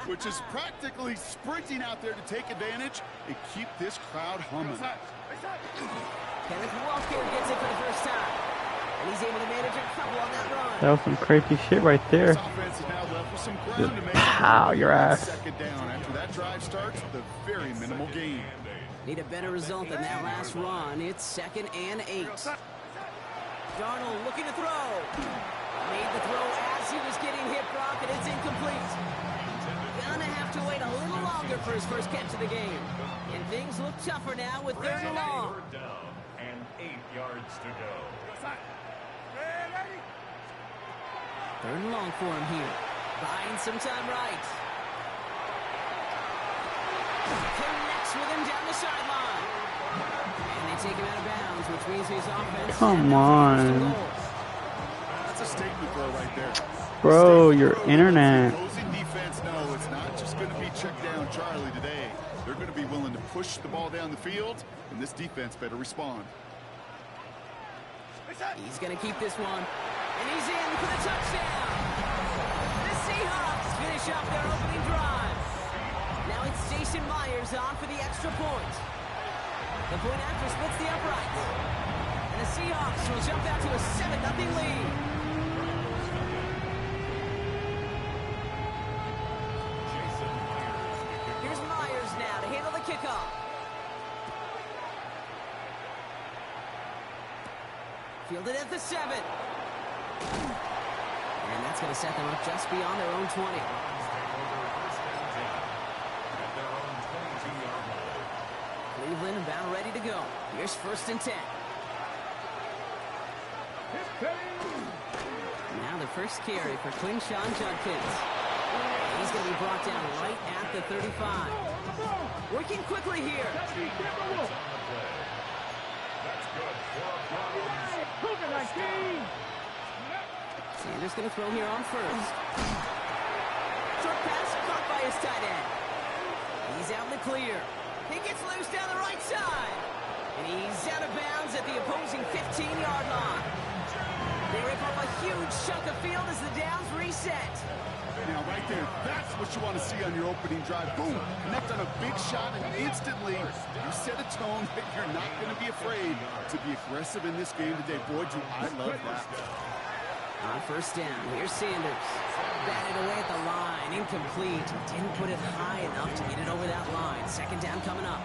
which is practically sprinting out there to take advantage and keep this crowd humming. Kenneth Walker gets it for the first time. And he's able to manage a couple on that run. That was some crazy shit right there. This offense is now left with some ground to make pow, your ass. second down. After that drive starts, the very minimal gain. Need a better result than that last run. It's 2nd and 8. Darnold looking to throw. Made the throw as he was getting hit, Brock, and it's incomplete. Gonna have to wait a little longer for his first catch of the game. And things look tougher now with 3rd and long. 3rd down and 8 yards to go. 3rd and long for him here. Buying some time right. Connects with him down the sideline. And they take him out of bounds, which means his offense... Come on. That's a statement throw right there. Bro, your internet. Opposing defense, no, it's not just going to be check down Charlie today. They're going to be willing to push the ball down the field, and this defense better respond. He's going to keep this one. And he's in for the touchdown. The Seahawks finish off their opening drive. Now it's Jason Myers on for the extra point. The point after splits the uprights. And the Seahawks will jump out to a 7-0 lead. Here's Myers now to handle the kickoff. Fielded at the 7. And that's going to set them up just beyond their own 20. Cleveland about ready to go. Here's 1st and 10. Now the first carry for Quinshawn Judkins. He's going to be brought down right at the 35. Working quickly here. Sanders going to throw here on 1st. Short pass caught by his tight end. He's out in the clear. He gets loose down the right side. And he's out of bounds at the opposing 15-yard line. They rip up a huge chunk of field as the downs reset. Now, right there, that's what you want to see on your opening drive. Boom! Connect on a big shot, and instantly you set a tone that you're not going to be afraid to be aggressive in this game today. Boy, do I love that. On 1st down, here's Sanders. Batted away at the line, incomplete. Didn't put it high enough to get it over that line. 2nd down coming up.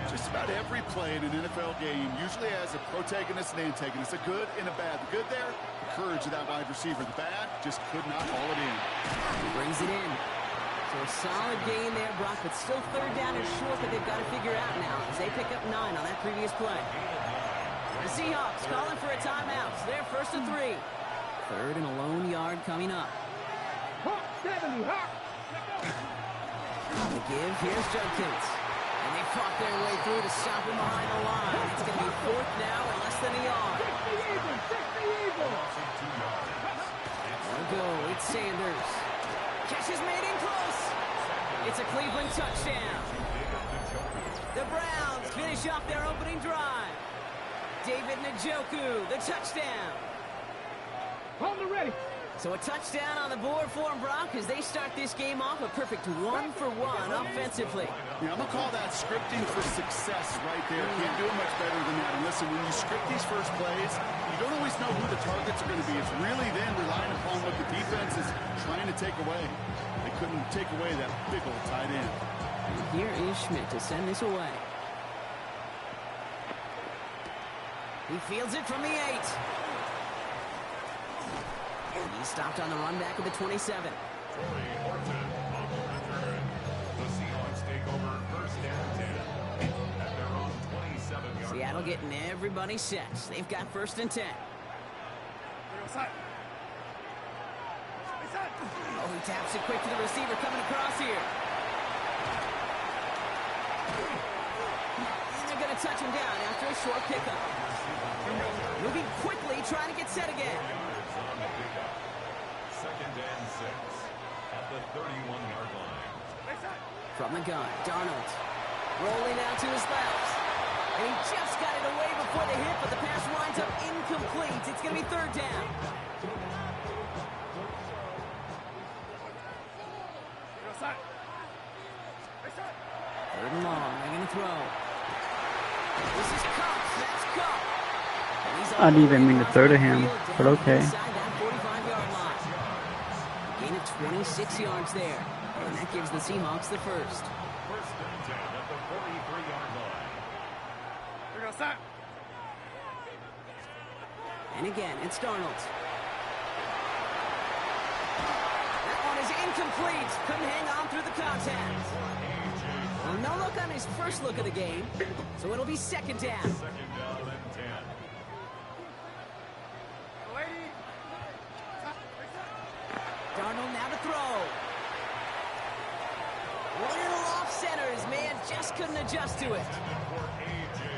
Just about every play in an NFL game usually has a protagonist and antagonist, a good and a bad. The good there, the courage of that wide receiver. The bad, just could not haul it in. He brings it in. So a solid gain there, Brock, but still 3rd down and short that they've got to figure out now as they pick up 9 on that previous play. The Seahawks calling for a timeout. So they're 1st and 3. 3rd and a lone yard coming up. The give, here's Judkins. And they fought their way through to stop him behind the line. It's going to be 4th now and less than a yard. There we go, it's Sanders. Catch is made in close. It's a Cleveland touchdown. The Browns finish off their opening drive. David Njoku, the touchdown. Hold it ready. So a touchdown on the board for them, Brock, as they start this game off a perfect 1-for-1 offensively. Yeah, I'm going to call that scripting for success right there. Can't do it much better than that. And listen, when you script these first plays, you don't always know who the targets are going to be. It's really then relying upon what the defense is trying to take away. They couldn't take away that big old tight end. And here is Schmidt to send this away. He fields it from the 8. And he stopped on the run back of the 27. The Seahawks take over 1st and 10 at their own 27-yard. Seattle getting everybody set. They've got 1st and 10. Oh, he taps it quick to the receiver coming across here. And they're going to touch him down after a short pickup. Moving quickly, trying to get set again. 2nd and 6 at the 31-yard line. From the gun, Darnold rolling out to his left. And he just got it away before the hit, but the pass winds up incomplete. It's going to be 3rd down. Third and long. They're going to throw. This is Cup. That's Cup. I didn't even mean to throw to him, but okay. Inside that 45-yard line. Gain of 26 yards there. And that gives the Seahawks the first. First and 10 at the 43-yard line. And again, it's Darnold. That one is incomplete. Couldn't hang on through the contact. Well, no look on his first look of the game, so it'll be second down. Second down and 10. Darnold now to throw. Little off center. His man just couldn't adjust to it.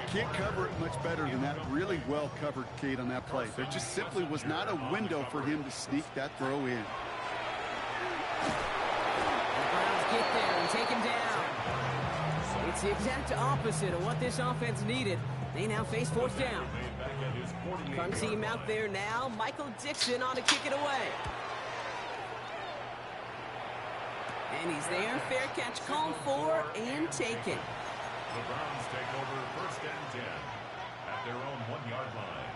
Can't cover it much better than that. Really well covered, Kate, on that play. There just simply was not a window for him to sneak that throw in. The Browns get there and take him down. It's the exact opposite of what this offense needed. They now face fourth down. Punt team out there now. Michael Dixon on to kick it away. And he's there. Fair catch called for and taken. The Browns take over first and 10 at their own 1-yard line.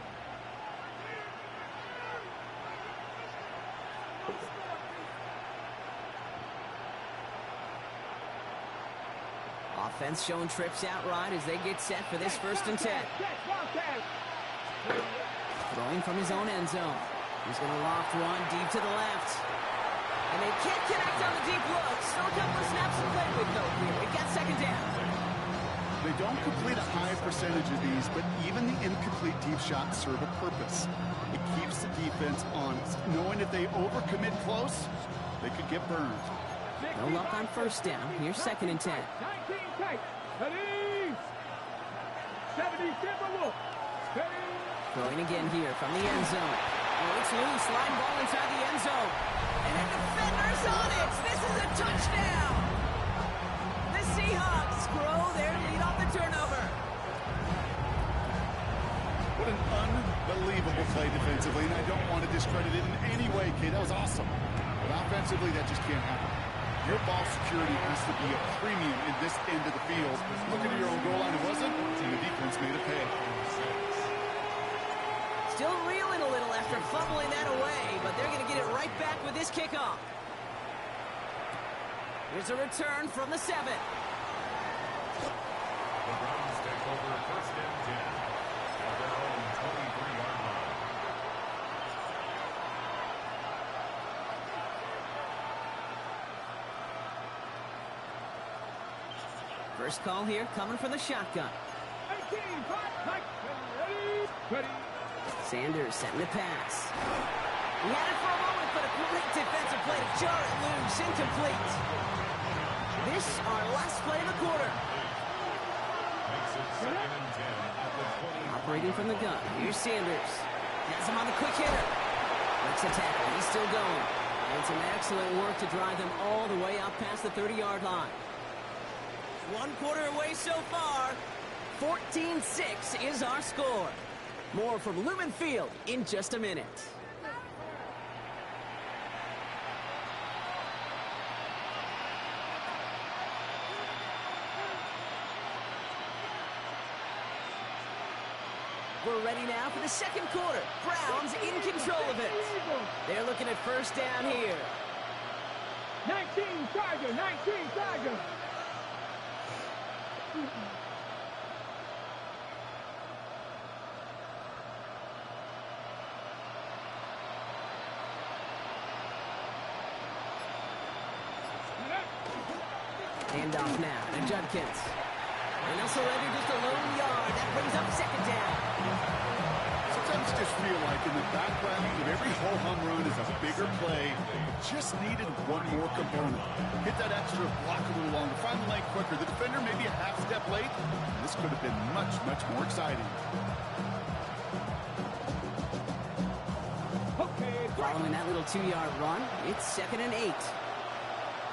Offense showing trips out right as they get set for this first and 10. Throwing from his own end zone. He's going to loft one deep to the left. And they can't connect on the deep look. Still a couple of snaps to play with, though, here. We got second down. They don't complete a high percentage of these, but even the incomplete deep shots serve a purpose. It keeps the defense honest, knowing if they overcommit close, they could get burned. No luck on first down. Here's second and 10. 19 tight. Ready. 70 look. Throwing again here from the end zone. Oh, it's loose. Line ball inside the end zone. And the defender's on it. This is a touchdown. The Seahawks grow their lead off the turnover. What an unbelievable play defensively, and I don't want to discredit it in any way, Kate. That was awesome. But offensively, that just can't happen. Your ball security has to be a premium in this end of the field. Looking at your own goal line, it wasn't, and the defense made it pay. Still reeling a little after fumbling that away, but they're going to get it right back with this kickoff. Here's a return from the 7. The Browns take over first and 10 at their own 23-yard line. First call here coming from the shotgun. 18 tight. Ready. Sanders setting the pass. He had it for a moment, but a great defensive play to jar it loose. Incomplete. This our last play of the quarter. Makes it second and 10 at the 20. Operating from the gun. Here's Sanders. Has him on the quick hitter. Makes a tackle. He's still going. And some excellent work to drive them all the way out past the 30-yard line. One quarter away so far. 14-6 is our score. More from Lumen Field in just a minute. We're ready now for the second quarter. Browns in control of it. They're looking at first down here. 19 Tiger. Hand off now to Judkins. And also ready just a lone yard. That brings up second down. Sometimes you just feel like in the background of every ho-hum run is a bigger play. Just needed one more component. Hit that extra block a little longer. Find the lane quicker. The defender maybe a half step late. This could have been much, much more exciting. Following that little 2-yard run, it's second and 8.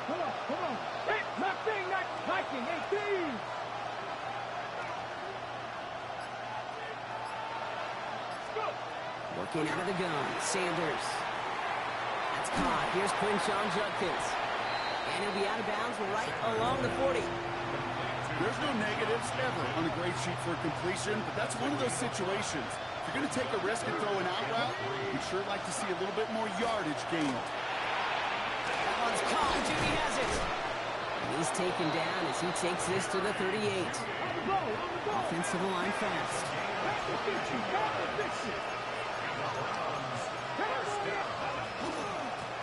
Come on. Hey, nothing, not liking 18. Working out of the gun, Sanders. That's caught. Here's Quinshon Judkins. And he'll be out of bounds right along the 40. There's no negatives ever on a grade sheet for a completion, but that's one of those situations. If you're going to take a risk and throw an out route, we'd sure like to see a little bit more yardage gained. That one's caught. Jimmy has it. And he's taken down as he takes this to the 38. Offensive line fast.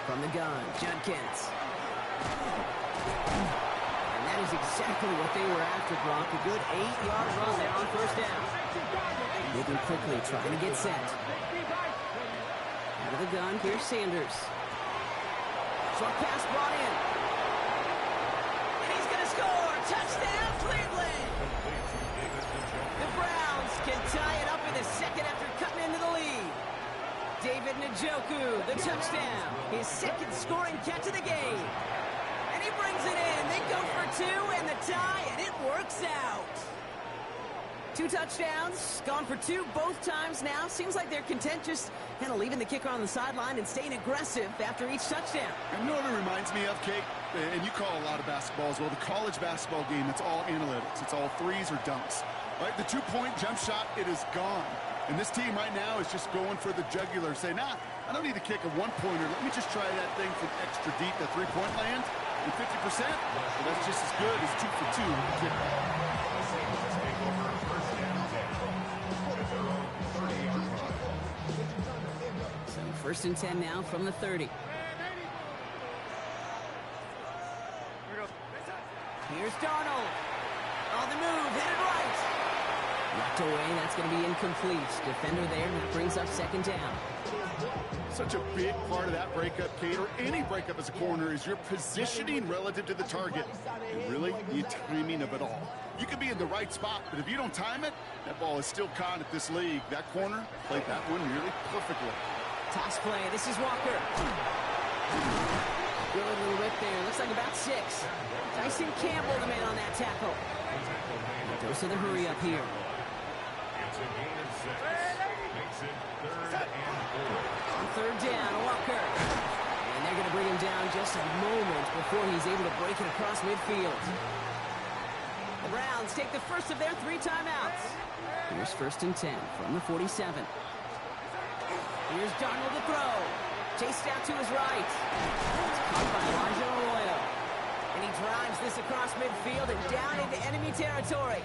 From the gun, Judkins. And that is exactly what they were after, Brock. A good 8-yard run there on first down. Moving quickly, trying to get set. Out of the gun, here's Sanders. Short pass brought in. And he's going to score. Touchdown, Cleveland. The Browns can tie it up in the second after cutting into the lead. David Njoku, the touchdown. His second scoring catch of the game. And he brings it in. They go for two and the tie, and it works out. 2 touchdowns, gone for 2 both times now. Seems like they're content just kind of leaving the kicker on the sideline and staying aggressive after each touchdown. And you know what it reminds me of, Kate? And you call a lot of basketball as well. The college basketball game, it's all analytics. It's all threes or dunks. Right? The 2-point jump shot, it is gone. And this team right now is just going for the jugular. Say, nah, I don't need to kick a 1-pointer. Let me just try that thing from extra deep, that 3-point land. And 50%, well, that's just as good as 2 for 2 with the kicker. So 1st and 10 now from the 30. Here's Darnold. On the move, headed right. Knocked away, that's going to be incomplete. Defender there, and that brings up 2nd down. Such a big part of that breakup, Kate, or any breakup as a corner, is your positioning relative to the target. And really, the timing of it all. You can be in the right spot, but if you don't time it, that ball is still caught at this league. That corner played that one nearly perfectly. Toss play, this is Walker. Good little rip there, looks like about 6. Tyson Campbell, the man on that tackle. Goes to the hurry up here. It's a gain of 6. Makes it 3rd and 4. On 3rd down, Walker. And they're going to bring him down just a moment before he's able to break it across midfield. The Browns take the first of their 3 timeouts. Here's 1st and 10 from the 47. Here's Darnold to throw. Chased out to his right. It's caught by Elijah Arroyo. And he drives this across midfield and down into enemy territory.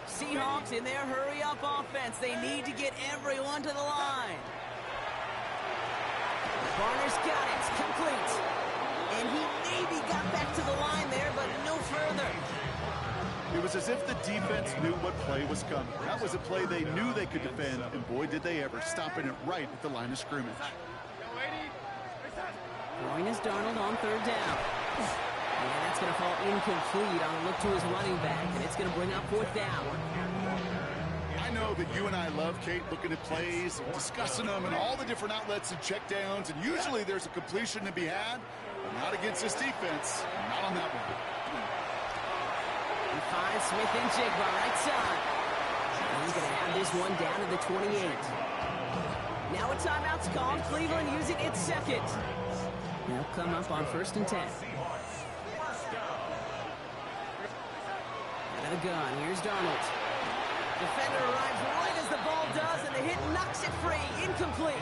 Seahawks in their hurry-up offense. They need to get everyone to the line. Barner's got it. It's complete. And he maybe got back to the line there, but no further. It was as if the defense knew what play was coming. That was a play they knew they could defend, and boy, did they ever, stopping it right at the line of scrimmage. Throwing is Darnold on 3rd down. And that's going to fall incomplete on a look to his running back, and it's going to bring up 4th down. I know that you and I love, Kate, looking at plays, discussing them, and all the different outlets and checkdowns, and usually there's a completion to be had, but not against this defense, not on that one. He finds Smith and Jigba right side. And he's going to have this one down to the 28. Now a timeout's called. Cleveland using its 2nd. They'll come up on 1st and 10. Out of the gun, here's Darnold. Defender arrives right as the ball does, and the hit knocks it free. Incomplete.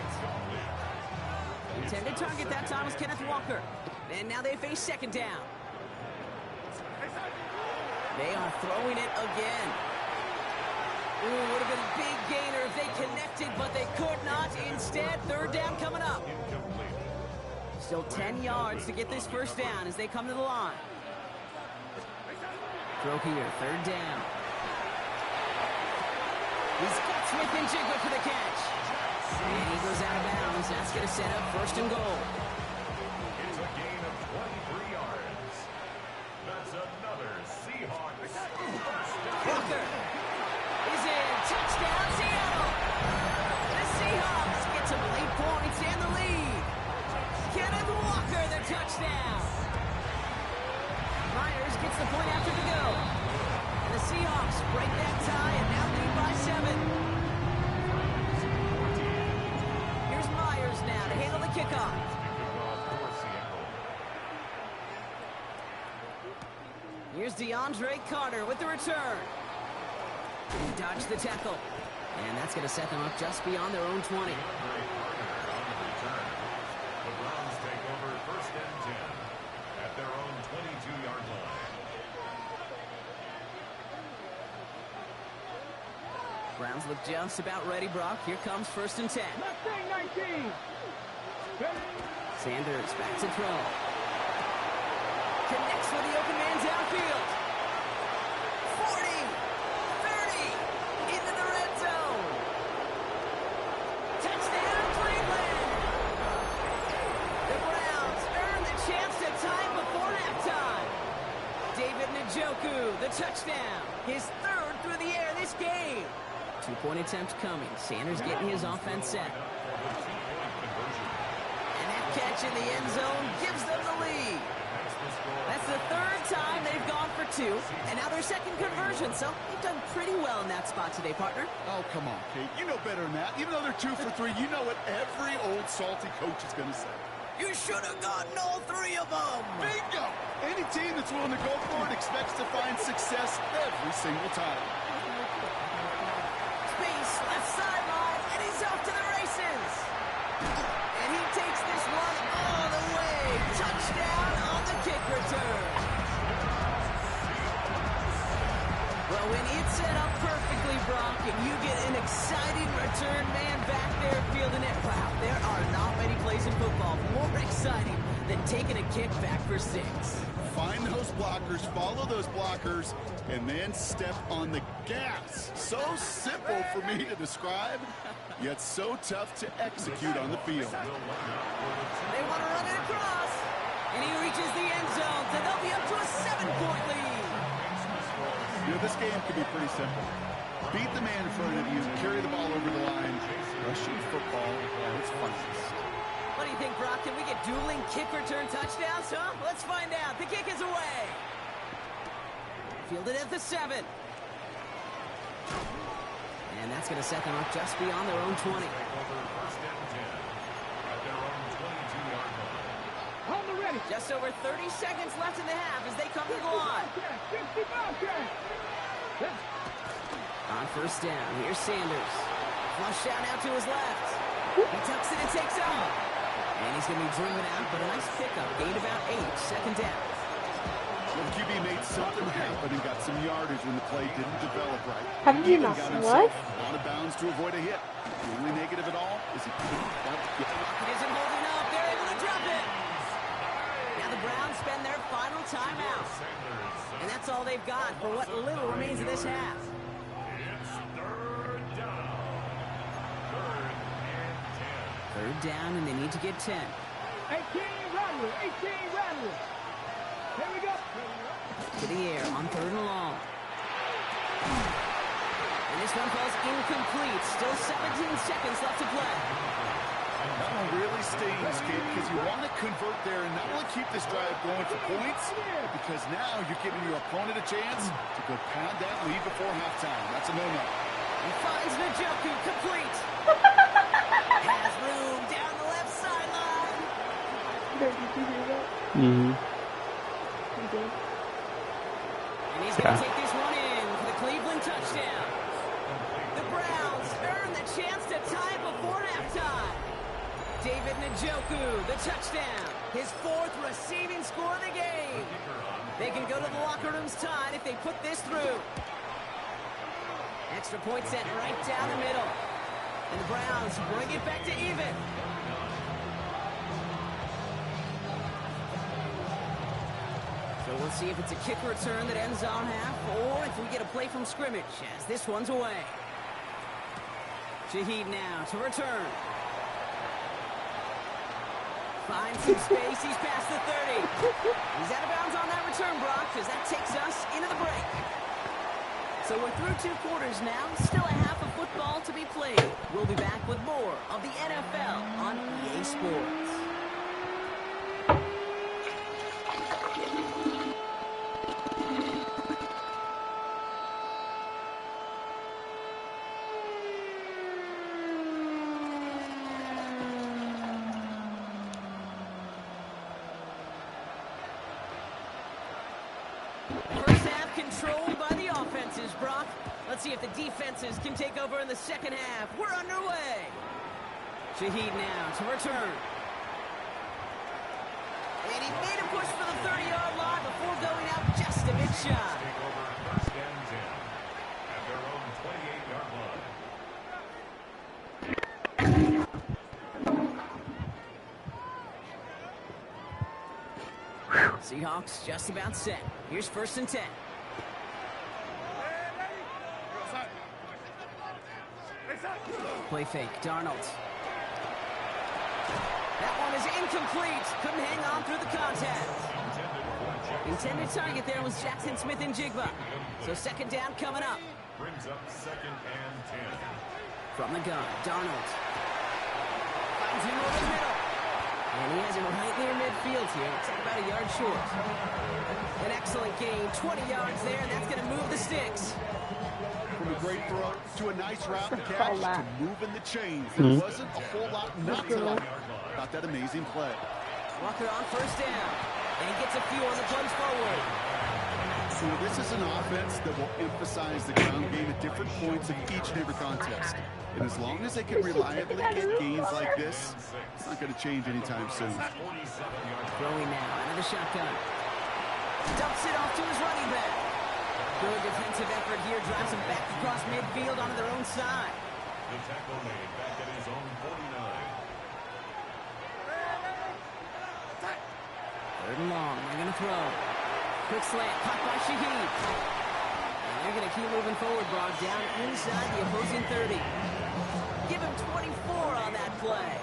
Intended target that time was Kenneth Walker. And now they face 2nd down. They are throwing it again. Ooh, would have been a big gainer if they connected, but they could not. Instead, 3rd down coming up. Still 10 yards to get this 1st down as they come to the line. Throw here, 3rd down. He's got Smith and Jigba for the catch. And he goes out of bounds. That's going to set up 1st and goal. It's a gain of 23 yards. That's another Seahawks first down. Walker is in. Touchdown, Seattle. The Seahawks get some late points and the lead. Kenneth Walker, the touchdown. Myers gets the point after the go. And the Seahawks break that tie and now lead by 7. Here's Myers now to handle the kickoff. Here's DeAndre Carter with the return. He dodged the tackle. And that's going to set them up just beyond their own 20. The Browns take over 1st and 10 at their own 22-yard line. Browns look just about ready, Brock. Here comes 1st and 10. Mustang 19. Sanders back to throw. Connects with the open man downfield. 40, 30, into the red zone. Touchdown, Cleveland. The Browns earn the chance to tie before halftime. David Njoku, the touchdown. His 3rd through the air this game. 2-point attempt coming. Sanders getting his offense set. And that catch in the end zone gives them the lead. That's the 3rd time they've gone for 2, and now their 2nd conversion, so they've done pretty well in that spot today, partner. Oh, come on, Kate. You know better than that. Even though they're 2 for 3, you know what every old salty coach is going to say. You should have gotten all 3 of them. Bingo! Any team that's willing to go for it expects to find success every single time. Space, left sideline, and he's off to the races. And he takes this one all the way. Touchdown on the kick return. Well, when it's set up perfectly, Brock, and you get an exciting return man back there fielding it, wow, there are not many plays in football more exciting than taking a kick back for 6. Find those blockers, follow those blockers, and then step on the gas. So simple for me to describe, yet so tough to execute on the field. They want to run it across, and he reaches the end zone, so they'll be up to a 7-point lead. You know, this game could be pretty simple. Beat the man in front of you, carry the ball over the line. Rushing football at its finest. What do you think, Brock? Can we get dueling kick return touchdowns, huh? Let's find out. The kick is away. Fielded at the 7. And that's going to set them up just beyond their own 20. Just over 30 seconds left in the half as they come to the line. On 1st down, here's Sanders. Flush out now to his left. He tucks it and takes off. And he's going to be driven out, but a nice pickup. Gained about 8, 2nd down. Well, QB made something happen and got some yardage when the play didn't develop right. Have you Even not got what? himself out of bounds to avoid a hit. The only negative at all is he couldn't quite get it. It isn't holding up. They're able to drop it. Now the Browns spend their final timeout. And that's all they've got for what little remains of this half. It's 3rd down. 3rd down, and they need to get 10. 18 Rattler. 18 Rattler. Here we go. To the air on 3rd and long. And this one falls incomplete. Still 17 seconds left to play. That one really stings, Kate, because you want to convert there and not only keep this drive going for points, but because now you're giving your opponent a chance to go pound that lead before halftime. That's a no-no. He finds Njoku complete. Has room down the left sideline. Did you hear that? Mm-hmm. You did? And he's going to take this one in for the Cleveland touchdown. The Browns earn the chance to tie before halftime. David Njoku, the touchdown. His 4th receiving score of the game. They can go to the locker rooms tied if they put this through. Extra point set right down the middle. And the Browns bring it back to even. So we'll see if it's a kick return that ends on half, or if we get a play from scrimmage, as this one's away. Shaheed now to return. Finds some space, he's past the 30. He's out of bounds on that return, Brock, as that takes us into the break. So we're through 2 quarters now, still a half of football to be played. We'll be back with more of the NFL on EA Sports. First half controlled by the offenses, Brock. Let's see if the defenses can take over in the second half. We're underway. Shaheed now to return. And he made a push for the 30-yard line before going out just a bit shy. Take over first and 10 at their own 28-yard line. Seahawks just about set. Here's first and 10. Play fake, Darnold. That one is incomplete. Couldn't hang on through the contact. Intended target there was Jackson Smith and Jigba. So second down coming up. Brings up second and 10. From the gun, Darnold. Finds him over the middle. And he has him right near midfield here. It's about a yard short. An excellent gain. 20 yards there, and that's going to move the sticks. From a great throw to a nice route to catch to moving the chains. There wasn't a whole lot not to like about that amazing play. Walker on first down. And he gets a few on the plunge forward. So this is an offense that will emphasize the ground game at different points of each and every contest. And as long as they can reliably get gains like this, it's not going to change anytime soon. Throwing now out of the shotgun. Dumps it off to his running back. Good defensive effort here. Drives him back across midfield onto their own side. The tackle made back at his own 49. Third and long. They're going to throw. Quick slant. Caught by Shaheed. And they're going to keep moving forward, Brock. Down inside the opposing 30. Give him 24 on that play.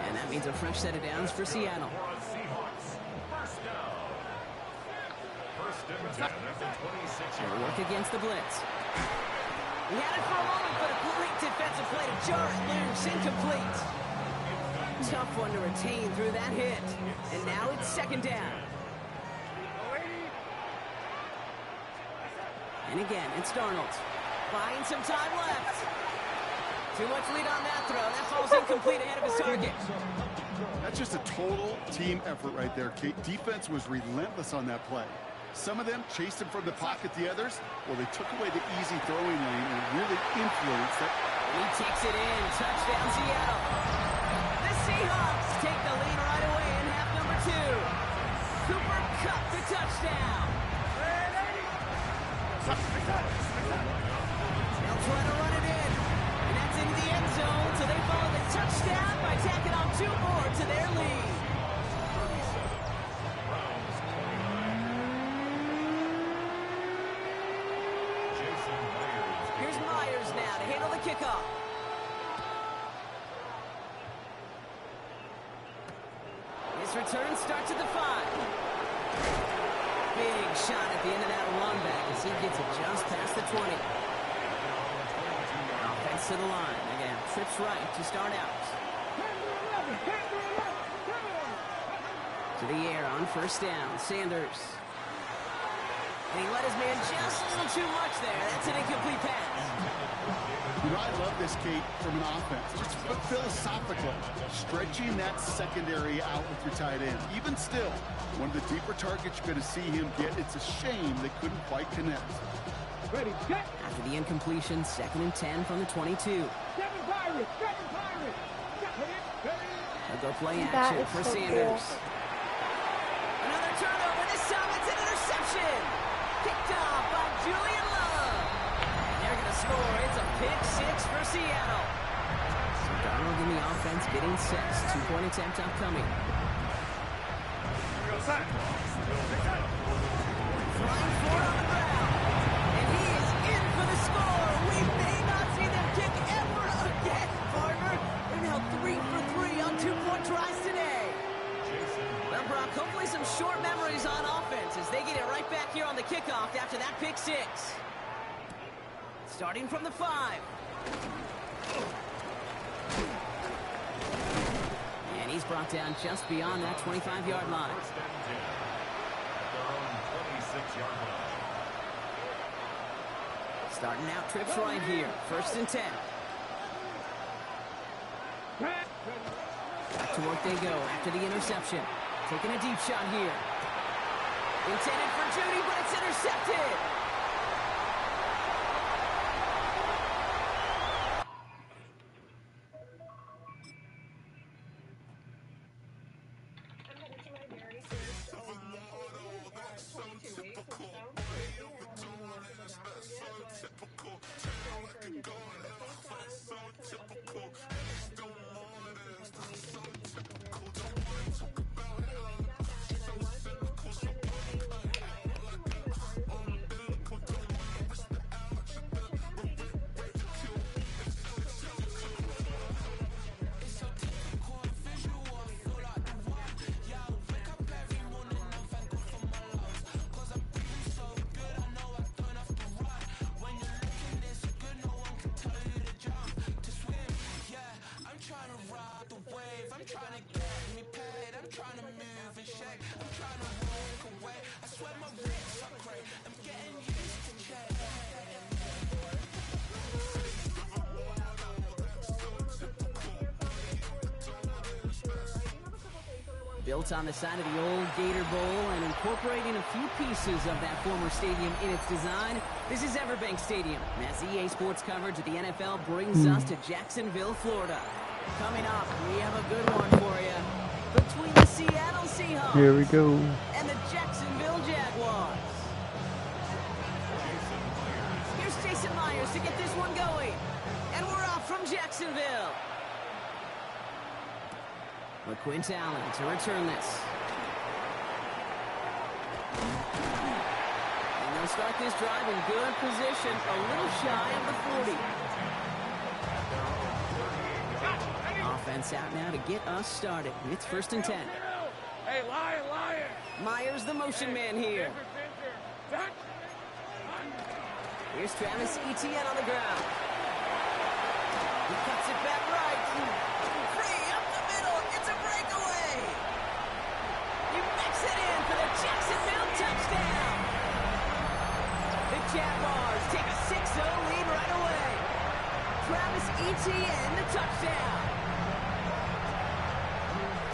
And that means a fresh set of downs for Seattle. Seahawks. First down. First and 10 at the 26-yard They'll line. work against the blitz. He had it for a moment, but a great defensive play to jar it loose. Incomplete. Tough one to retain through that hit. And now it's second down. And again, it's Darnold. Buying some time left. Too much lead on that throw. That falls incomplete ahead of his target. That's just a total team effort right there, Kate. Defense was relentless on that play. Some of them chased him from the pocket. The others, well, they took away the easy throwing lane and really influenced that. He takes it in. Touchdown, Seattle. The Seahawks take the lead right away in half number 2. Cooper Kupp the touchdown. They'll try to run it in. And that's into the end zone. So they follow the touchdown by tacking on 2 more to their lead. Here's Myers now to handle the kickoff. His return starts at the 5. Big shot at the end of that run back as he gets it just past the 20. Offense to the line. Again, trips right to start out. To the air on first down. Sanders. And he let his man just a little too much there. That's an incomplete pass. You know, I love this, Kate, from an offense. Just philosophically, stretching that secondary out with your tight end. Even still, one of the deeper targets you're going to see him get. It's a shame they couldn't quite connect. Ready, set. After the incompletion, second and 10 from the 22. Seven Pirates. Seven Pirates. They'll go play That action is for so Sanders. cool. Another turnover. This time it's an interception. Picked off by Julian Love. And they're going to score. It's a pick 6 for Seattle. So Darnold in the offense getting set. 2-point attempt upcoming. Flying forward on the ground. And he is in for the score. We may not see them kick ever again, partner. They're now 3 for 3 on 2-point tries today. Well, Brock, hopefully some short memories on offense as they get it right back here on the kickoff after that pick 6. Starting from the 5. And he's brought down just beyond that 25-yard line. First and 10 at their own 26-yard line. Starting out trips right here. First and 10. Back to work they go after the interception. Taking a deep shot here. Intended for Judy, but it's intercepted. Built on the side of the old Gator Bowl and incorporating a few pieces of that former stadium in its design, this is Everbank Stadium. As EA Sports coverage of the NFL brings us to Jacksonville, Florida. Coming up, we have a good one for you. Between the Seattle Seahawks Here we go. and the Jacksonville Jaguars. Here's Jason Myers to get this one going. And we're off from Jacksonville. LaQuint Allen to return this. And they'll start this drive in good position, a little shy of the 40. Offense out now to get us started. It's 1st and 10. Hey, Lion! Myers, the motion man here. Here's Travis Etienne on the ground. He cuts it back right. Free up the middle. It's a breakaway. He makes it in for the Jacksonville touchdown. The Jaguars take a 6-0 lead right away. Travis Etienne, the touchdown.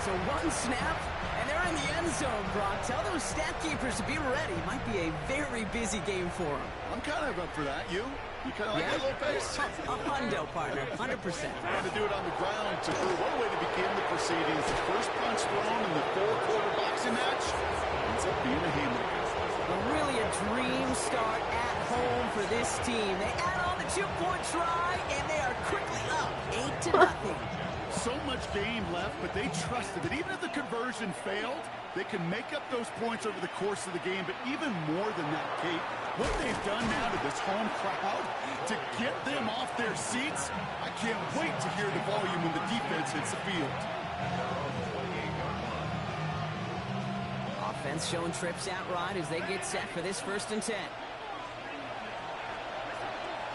So one snap, and they're in the end zone, Brock. Tell those stat keepers to be ready. Might be a very busy game for them. I'm kind of up for that. You kind of like that little pace? A hundo, partner, 100%. And to do it on the ground, to what a way to begin the proceedings. The first punch thrown in the 4-quarter boxing match ends up being a haymaker. Well, really a dream start at home for this team. They add on the 2-point try, and they are quickly up 8-0. So much game left, but they trusted that even if the conversion failed, they can make up those points over the course of the game. But even more than that, Kate, what they've done now to this home crowd to get them off their seats, I can't wait to hear the volume when the defense hits the field. Offense showing trips out right as they get set for this 1st and 10.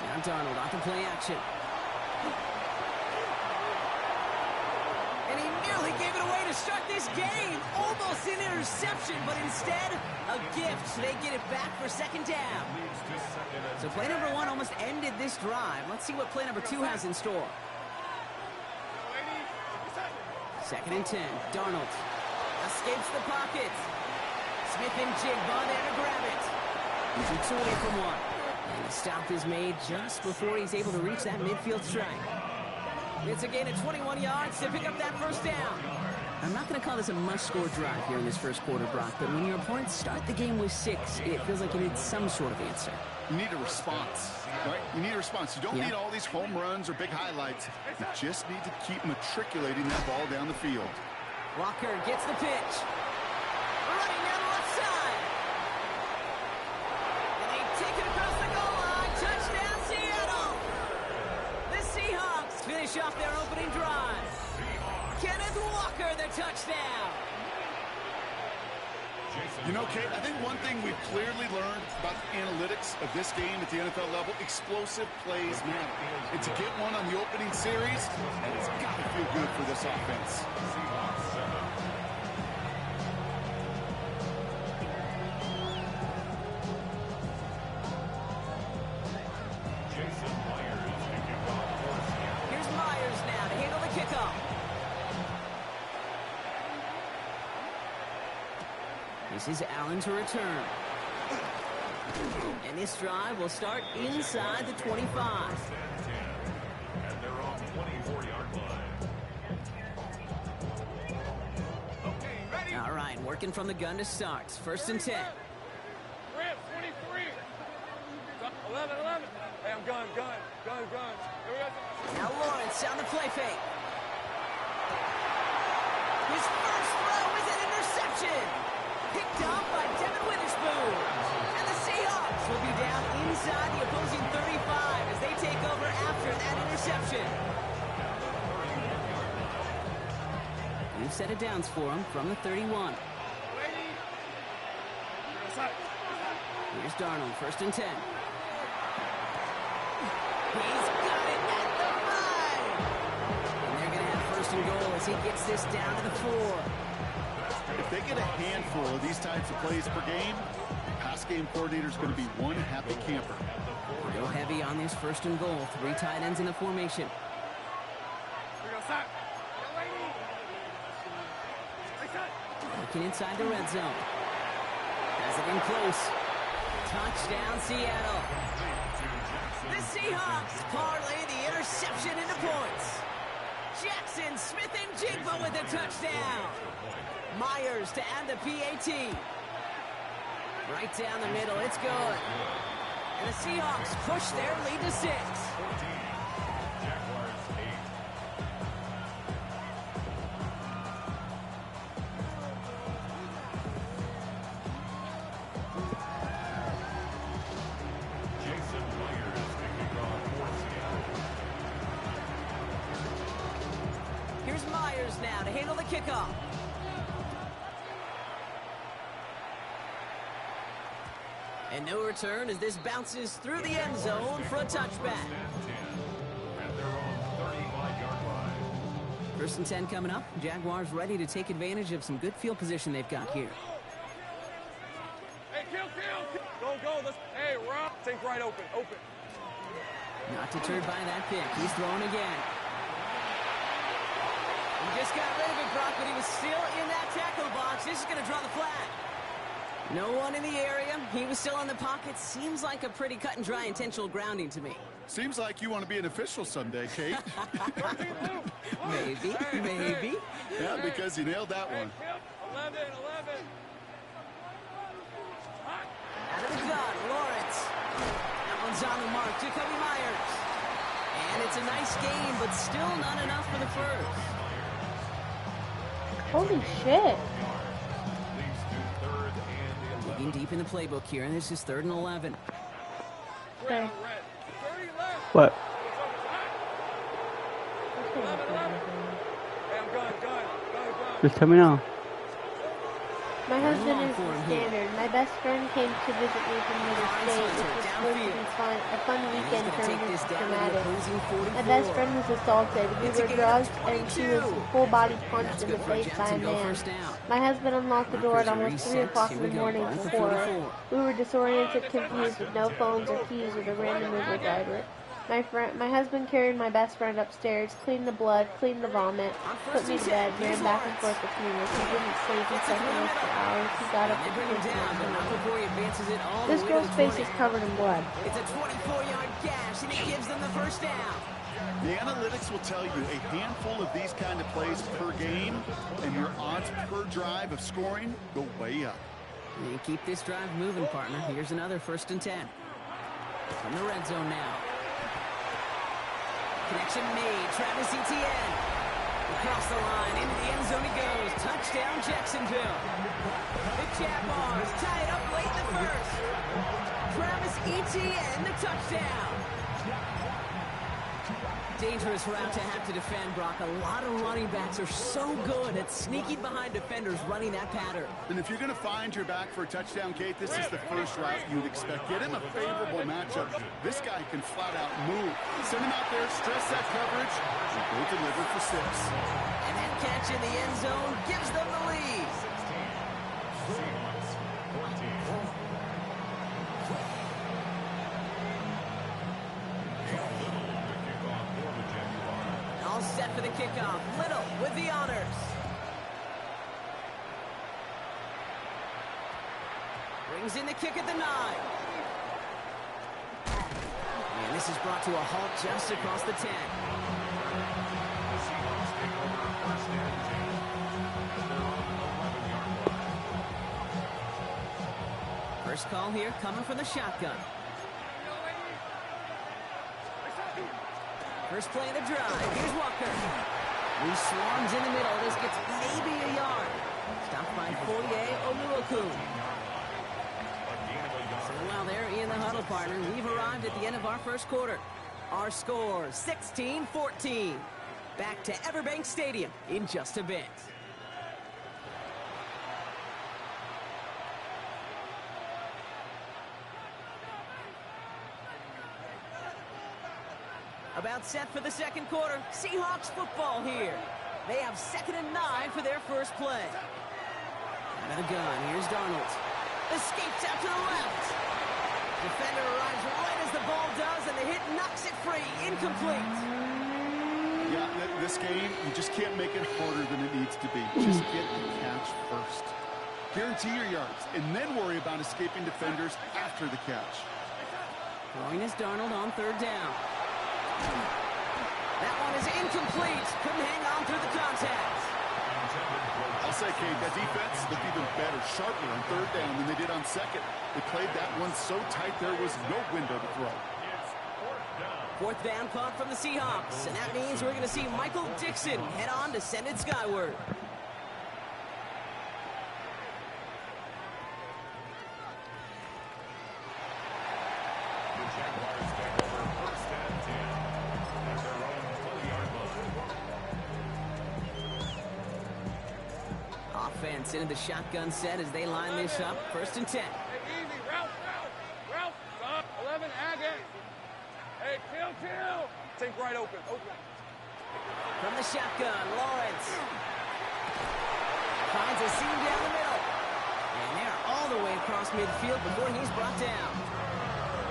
Now Darnold off the play action. And he nearly gave it away to start this game. Almost an interception, but instead, a gift. So they get it back for 2nd down. So play number 1 almost ended this drive. Let's see what play number 2 has in store. 2nd and 10. Darnold escapes the pocket. Smith and Jigba there to grab it. He's 2 away from 1. And the stop is made just before he's able to reach that midfield strike. It's a gain of 21 yards to pick up that 1st down. I'm not going to call this a must-score drive here in this 1st quarter, Brock, but when your opponents start the game with 6, it feels like you need some sort of answer. You need a response, right? You need a response. You don't need all these home runs or big highlights. You just need to keep matriculating that ball down the field. Walker gets the pitch. Running down the left side. And they take it across the goal line. Touchdown, Seattle. The Seahawks finish off their opening drive. Kenneth Walker, the touchdown. You know, Kate, I think one thing we've clearly learned about the analytics of this game at the NFL level, explosive plays matter. And to get one on the opening series, it's got to feel good for this offense. Here's Myers now to handle the kickoff. He This is Allen to return. And this drive will start inside the 25. And they're on the 24-yard line. All right, working from the gun to start. First and 10. Rip, 23. 11. Hey, I'm gun. Here we go. Now Lawrence on the play fake. His first throw is an interception. Picked up by Devin Witherspoon. And the Seahawks will be down inside the opposing 35 as they take over after that interception. New set of downs for him from the 31. Here's Darnold, first and 10. He's got it at the 5. And they're going to have first and goal as he gets this down to the 4. If they get a handful of these types of plays per game, the pass game coordinator is going to be one happy camper. Go heavy on this first and goal. 3 tight ends in the formation. Looking inside the red zone. Has it in close. Touchdown, Seattle. The Seahawks parlay the interception into points. Jackson, Smith, and Jigba with a touchdown. Myers to add the PAT. Right down the middle, it's good. And the Seahawks push their lead to 6. Jaguars 8. Jason Myers kicking off for Seattle. Here's Myers now to handle the kickoff. And no return as this bounces through the end zone for a touchback. And they're on 35-yard line. First and 10 coming up. Jaguars ready to take advantage of some good field position they've got here. Hey, kill. Go. Hey, Rob. Think right open. Not deterred by that pick. He's throwing again. He just got rid of it, Brock, but he was still in that tackle box. This is going to draw the flag. No one in the area. He was still in the pocket. Seems like a pretty cut and dry intentional grounding to me. Seems like you want to be an official someday, Kate. Maybe. Yeah, because you nailed that one. 11. Out of the gun, Lawrence. That one's on the mark. Jacoby Myers. And it's a nice game, but still not enough for the first. Holy shit. Digging deep in the playbook here, and this is 3rd and 11. Okay. What? Hey, I'm gun. Just tell me now. My husband is the standard. My best friend came to visit me from another state, which was supposed to be a fun weekend for him to Madden. My best friend was assaulted. We were drugged, and she was full-body punched in the face by a man. My husband unlocked the door at almost 3 o'clock in the morning before her. We were disoriented, confused, with no phones or keys with a random Uber driver. My husband carried my best friend upstairs, cleaned the blood, cleaned the vomit, put me to bed, ran back and forth between us. He didn't sleep and second us for hours. He got up and this girl's face is covered in blood. It's a 24-yard gash, and it gives them the first down. The analytics will tell you a handful of these kind of plays per game, and your odds per drive of scoring go way up. And keep this drive moving, partner. Here's another 1st and 10. From the red zone now. Connection made. Travis Etienne. Across the line. Into the end zone he goes. Touchdown, Jacksonville. The Jaguars tie it up late in the first. Travis Etienne, the touchdown. Dangerous route to have to defend, Brock. A lot of running backs are so good at sneaking behind defenders running that pattern. And if you're going to find your back for a touchdown, Kate, this is the first route you'd expect. Get him a favorable matchup. This guy can flat out move. Send him out there, stress that coverage, and go deliver for 6. And that catch in the end zone gives them the lead. All set for the kickoff. Little with the honors. Brings in the kick at the 9. And this is brought to a halt just across the 10. The Seahawks take over first and 10. And they're on the 11-yard line. First call here coming from the shotgun. First play of the drive. Here's Walker. He swarms in the middle. This gets maybe a yard. Stopped by Foye Oluokun. So while they're in the huddle, partner, we've arrived at the end of our first quarter. Our score, 16-14. Back to Everbank Stadium in just a bit. About set for the second quarter. Seahawks football here. They have 2nd and 9 for their first play. Out of the gun, here's Darnold. Escapes out to the left. Defender arrives right as the ball does, and the hit knocks it free. Incomplete. Yeah, this game, you just can't make it harder than it needs to be. Just get the catch first. Guarantee your yards, and then worry about escaping defenders after the catch. Throwing is Darnold on 3rd down. That one is incomplete. Couldn't hang on through the contact. I'll say, Kate, that defense looked even better, sharper on 3rd down than they did on 2nd. They played that one so tight there was no window to throw. Fourth down punt from the Seahawks, and that means we're going to see Michael Dixon head on to send it skyward. The Jaguars take over first and 10 at their own 20-yard line. Offense into the shotgun set as they line this up. 1st and 10. Hey, easy. Ralph. Stop. 11, Agate. Hey, chill. Take right open. From the shotgun, Lawrence. Finds a seam down the middle. And they're all the way across midfield before he's brought down.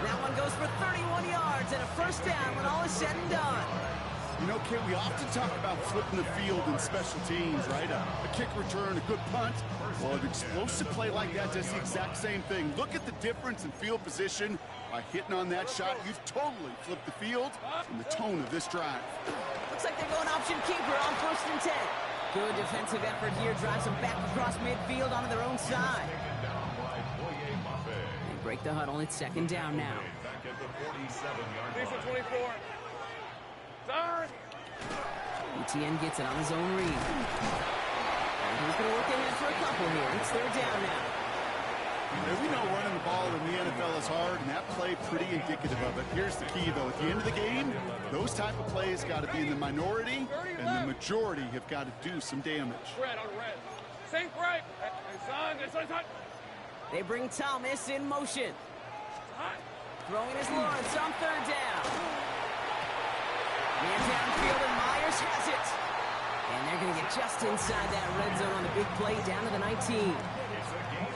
That one goes for 31 yards and a first down when all is said and done. You know, Kate, we often talk about flipping the field in special teams, right? A kick return, a good punt. Well, an explosive play like that does the exact same thing. Look at the difference in field position. By hitting on that shot, you've totally flipped the field and the tone of this drive. Looks like they're going option keeper on 1st and 10. Good defensive effort here. Drives them back across midfield onto their own side. Taken down by Boye Mafe. They break the huddle. It's 2nd down now. Back at the 47-yard Decent line. 24. Sorry. ETN gets it on his own read. And he's going to work ahead for a couple here. It's 3rd down now. And we know running the ball in the NFL is hard, and that play pretty indicative of it. Here's the key, though. At the end of the game, those type of plays got to be in the minority, and the majority have got to do some damage. Red on red. Sink right. Hey, son. They bring Thomas in motion. Hot. Throwing is Lawrence on 3rd down. Man downfield, and Myers has it. And they're going to get just inside that red zone on the big play down to the 19.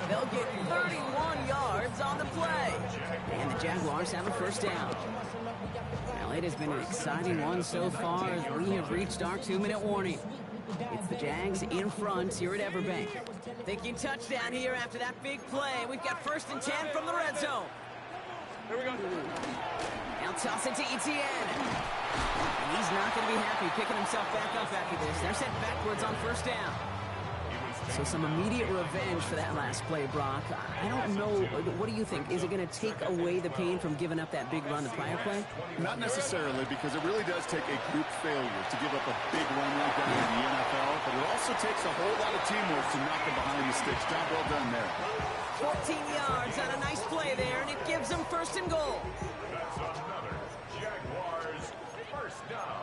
They'll get 31 yards on the play. And the Jaguars have a first down. Well, it has been an exciting one so far as we have reached our 2-minute warning. It's the Jags in front here at Everbank. Thinking touchdown here after that big play. We've got 1st and 10 from the red zone. Here we go. Now toss it to ETN. And he's not going to be happy picking himself back up after this. They're set backwards on 1st down. So some immediate revenge for that last play, Brock. I don't know. What do you think? Is it going to take away the pain from giving up that big run the prior play? Not necessarily, because it really does take a group failure to give up a big run like that in the NFL, but it also takes a whole lot of teamwork to knock them behind the sticks. Job well done there. 14 yards on a nice play there, and it gives them 1st and goal. That's another Jaguars first down.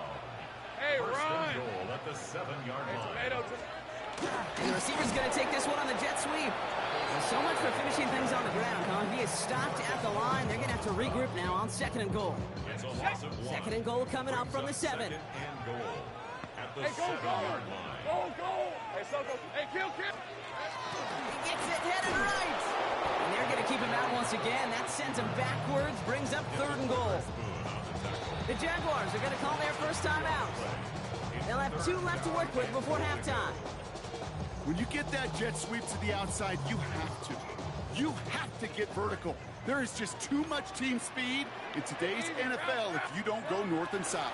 Hey, First Ron. and goal at the 7-yard line. Tomato. And the receiver's going to take this one on the jet sweep. Well, so much for finishing things on the ground, huh? He is stopped at the line. They're going to have to regroup now on 2nd and goal. It's a loss of 1. 2nd and goal coming up from the 7. 2nd and goal at the Hey, go. 7-yard line. Go. Hey, Soko. Hey, kill. He gets it headed right. And they're going to keep him out once again. That sends him backwards, brings up 3rd and goal. The Jaguars are going to call their first time out. They'll have 2 left to work with before halftime. When you get that jet sweep to the outside, you have to. You have to get vertical. There is just too much team speed in today's NFL if you don't go north and south.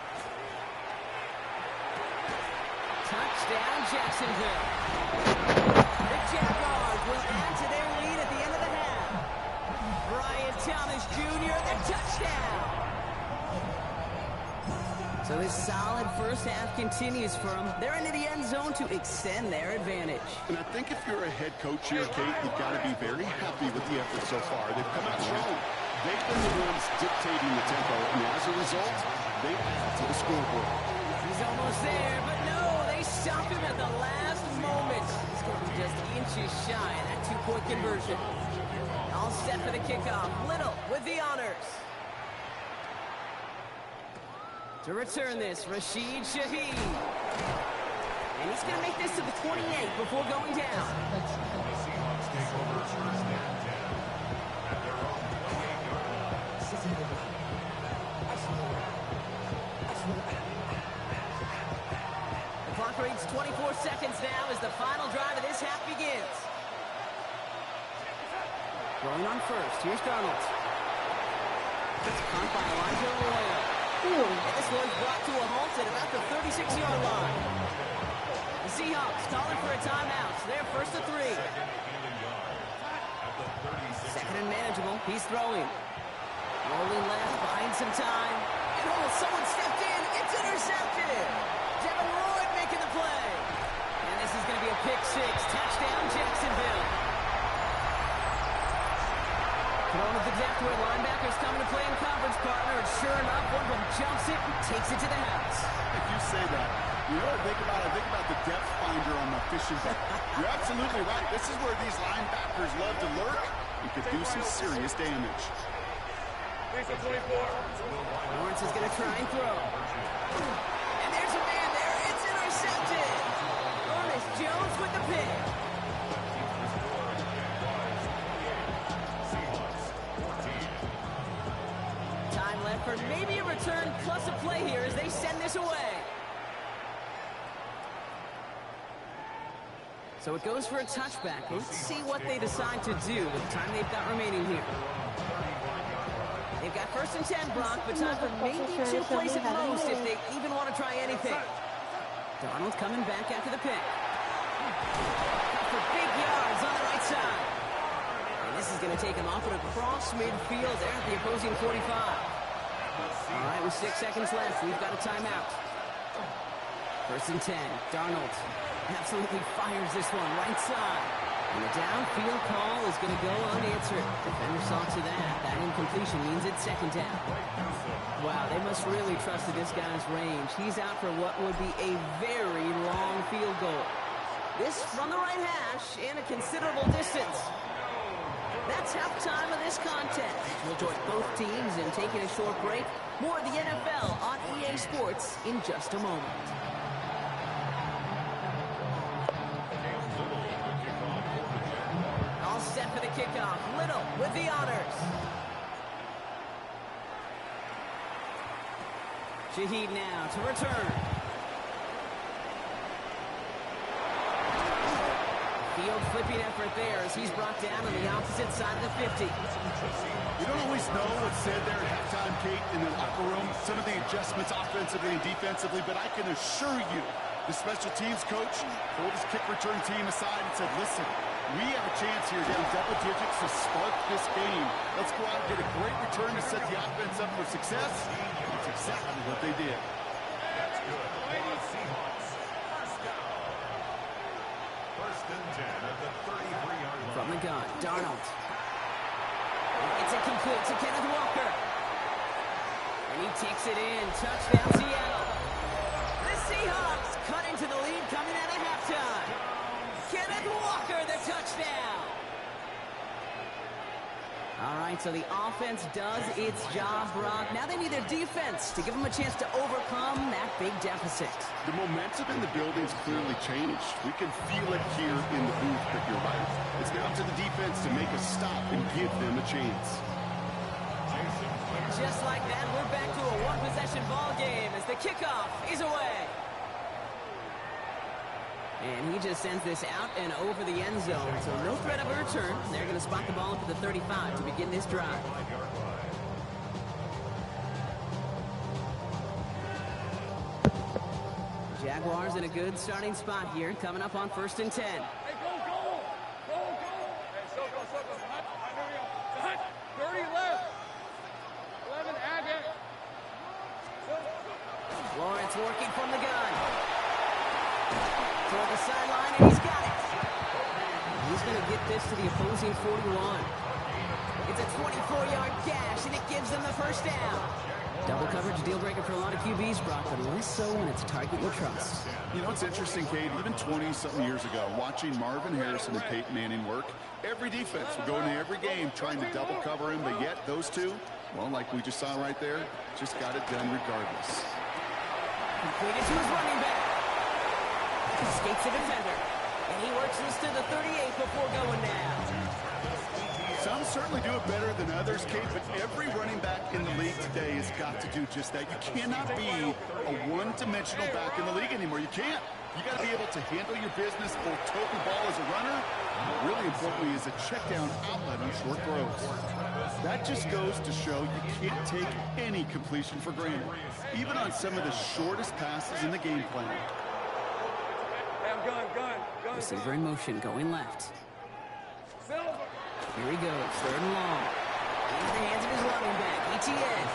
Touchdown, Jacksonville. The Jaguars will add to their lead at the end of the half. Brian Thomas Jr., the touchdown. So this solid first half continues for them. They're into the end zone to extend their advantage. And I think if you're a head coach here, Kate, you've got to be very happy with the effort so far. They've come out strong. They've been the ones dictating the tempo, and as a result, they add to the scoreboard. He's almost there, but no, they stop him at the last moment. He's going to be just inches shy of that two-point conversion. All set for the kickoff. Little with the honors. To return this, Rashid Shaheed. And he's going to make this to the 28 before going down. The Seahawks take over first and 10 at their own 28-yard line. The clock reads 24 seconds now as the final drive of this half begins. Going on first, here's Darnold. It's caught by Elijah Arroyo. And this one's brought to a halt at about the 36-yard line. The Seahawks calling for a timeout. So they're first to 3. Second and manageable. He's throwing. Rolling left, buying some time. And someone stepped in. It's intercepted. Devin Lloyd making the play. And this is going to be a pick 6. Touchdown, Jacksonville. Throwing at the depth where linebackers coming to play in conference partner, and sure enough, one of them jumps it and takes it to the house. If you say that, you know what I think about? I think about the depth finder on my fishing boat. You're absolutely right. This is where these linebackers love to lurk and could do some serious damage. Lawrence is going to try and throw. And there's a man there. It's intercepted. Ernest Jones with the pick. Time left for maybe a return plus a play here as they send this away. So it goes for a touchback. Let's see what they decide to do with the time they've got remaining here. They've got first and 10, Brock, but time for maybe 2 plays at most if they even want to try anything. Darnold coming back after the pick. For big yards on the right side. And this is going to take him off and across midfield there at the opposing 45. All right, with 6 seconds left, we've got a timeout. First and 10, Darnold absolutely fires this one right side. And the downfield call is going to go unanswered. Defender saw to that. That incompletion means it's second down. Wow, they must really trust this guy's range. He's out for what would be a very long field goal. This from the right hash and a considerable distance. That's halftime of this contest. We'll join both teams in taking a short break. More of the NFL on EA Sports in just a moment. All set for the kickoff. Little with the honors. Shaheed now to return. Field flipping effort there as he's brought down on the opposite side of the 50. You don't always know what's said there at halftime, Kate, in the locker room. Some of the adjustments offensively and defensively, but I can assure you the special teams coach pulled his kick return team aside and said, listen, we have a chance here down double digits to spark this game. Let's go out and get a great return to set the offense up for success. That's exactly what they did. That's good. Seahawks. First down. First and 10 at the 33-yard line. From the gun, Darnold. It's incomplete to Kenneth Walker. And he takes it in. Touchdown, Seattle. The Seahawks cut into the lead coming out of halftime. Kenneth Walker, the touchdown. All right, so the offense does its job, Brock. Now they need their defense to give them a chance to overcome that big deficit. The momentum in the building's clearly changed. We can feel it here in the booth, but you're right. It's down to the defense to make a stop and give them a chance. Just like that, we're back to a one-possession ball game as the kickoff is away. And he just sends this out and over the end zone. So no threat of a return. They're going to spot the ball up at the 35 to begin this drive. Jaguars in a good starting spot here, coming up on 1st and 10. Hey, go, go! Go, go! Hey, circle, circle. Hut, 30 left. 11, Agate. Lawrence working from the gun. Toward the sideline, and he's got it. He's going to get this to the opposing 41. It's a 24-yard gash, and it gives them the first down. Double coverage deal breaker for a lot of QBs, Brock, but less so when it's a target you trust. You know, it's interesting, Kate, even 20-something years ago, watching Marvin Harrison and Peyton Manning work, every defense would go into every game trying to double cover him, but yet those two, well, like we just saw right there, just got it done regardless. Completed to his running back. Escapes the defender. And he works this to the 38 before going down. Some certainly do it better than others, Kate, but every running back in the league today has got to do just that. You cannot be a one-dimensional back in the league anymore. You can't. You got to be able to handle your business, both tote the ball as a runner, and really importantly is a check down outlet on short throws. That just goes to show you can't take any completion for granted, even on some of the shortest passes in the game plan. Hey, I'm gun. Receiver in motion, going left. Silver. Here he goes, 3rd and long. Into the hands of his running back, ETN.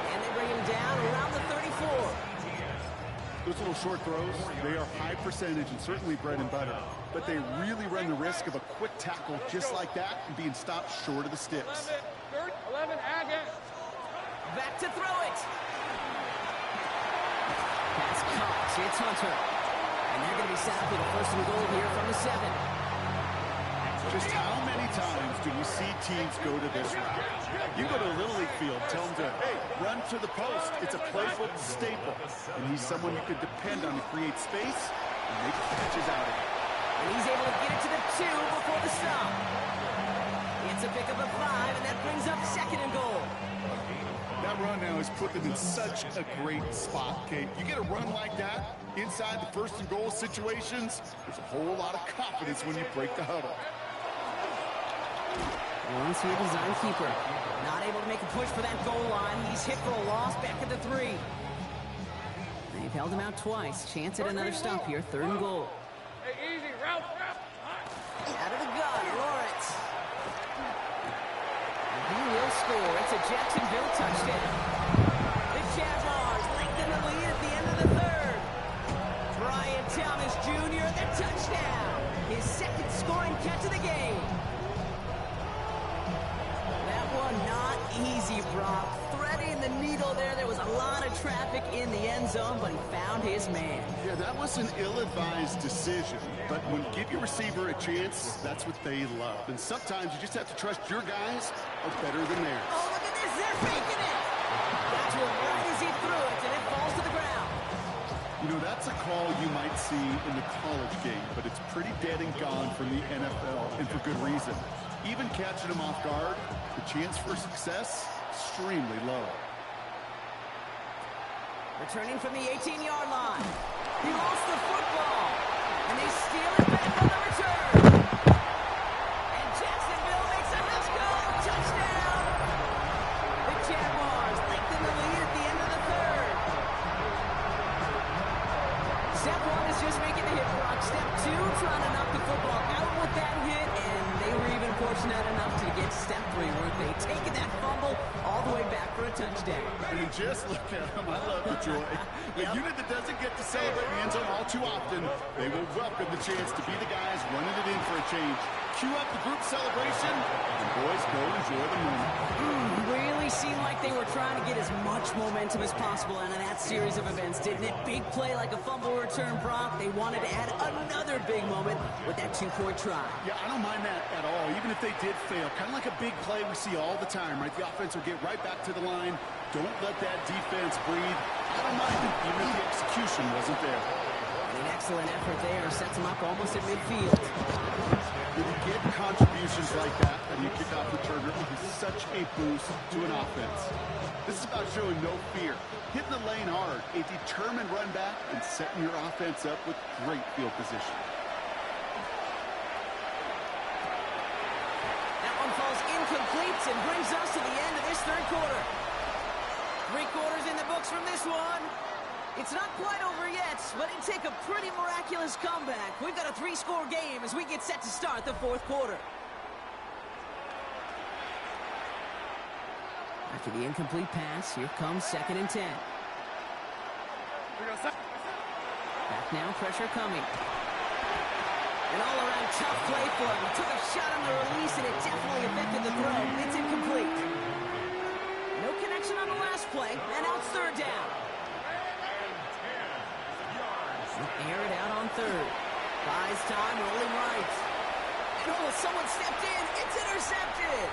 And they bring him down around the 34. Those little short throws, they are high percentage and certainly bread and butter, but they really run the risk of a quick tackle just like that and being stopped short of the sticks. 11, Agate. Back to throw it. Pass caught. It's Hunter. And they're going to be set up with a 1st and goal here from the 7. Just how many times do we see teams go to this route? You go to a Little League field, tell them to, hey, run to the post. It's a playbook staple. And he's someone you could depend on to create space and make catches out of it. And he's able to get it to the 2 before the stop. It's a pickup of 5, and that brings up 2nd and goal. That run now has put them in such a great spot, Kate. You get a run like that inside the 1st and goal situations, there's a whole lot of confidence when you break the huddle. Once here, design keeper. Not able to make a push for that goal line. He's hit for a loss back at the 3. They've held him out twice. Chance at another stop here. 3rd and goal. Hey, easy. Route. Out of the gun, Lawrence. He will score. It's a Jacksonville touchdown. The Jaguars lengthen the lead at the end of the 3rd. Brian Thomas Jr., the touchdown. His 2nd scoring catch of the game. That one not easy, Brock. Threading the needle there. There was a lot of traffic in the end zone, but he found his man. Yeah, that was an ill-advised decision, but when you give your receiver a chance, that's what they love. And sometimes you just have to trust your guys are better than theirs. Oh, look at this. They're faking it. Got to him right as he threw it, and it falls to the ground. You know, that's a call you might see in the college game, but it's pretty dead and gone from the NFL, and for good reason. Even catching them off guard, the chance for success, extremely low. Returning from the 18-yard line. He lost the football, and they steal it back on the return. And Jacksonville makes a let's-go touchdown. The Jaguars lengthen the lead at the end of the 3rd. Step 1 is just making the hit block. Step 2, trying to knock the football out with that hit, and they were even fortunate enough to get step 3, weren't they? Taking that fumble all the way back for a touchdown. And just look at them. I love the joy. The unit that doesn't get to celebrate in the end zone all too often, they will welcome the chance to be the guys running it in for a change. Cue up the group celebration, and boys, go enjoy the moment. Really seemed like they were trying to get as much momentum as possible out of that series of events, didn't it? Big play like a fumble return, Brock. They wanted to add another big moment with that 2-point try. Yeah, I don't mind that at all, even if they did fail. Kind of like a big play we see all the time, right? The offense will get right back to the line. Don't let that defense breathe. I don't mind it, even if the execution wasn't there. An excellent effort there. Sets him up almost at midfield. You get contributions like that on your kickoff returner, it is such a boost to an offense. This is about showing no fear, hitting the lane hard, a determined run back, and setting your offense up with great field position. That one falls incomplete and brings us to the end of this third quarter. 3 quarters in the books from this one. It's not quite over yet, but it'd take a pretty miraculous comeback. We've got a 3-score game as we get set to start the fourth quarter. After the incomplete pass, here comes 2nd and 10. Back now, pressure coming. An all-around tough play for him. He took a shot on the release, and it definitely affected the throw. It's incomplete. No connection on the last play, and now it's 3rd down. Air it out on 3rd. Buys time, rolling right. And someone stepped in. It's intercepted.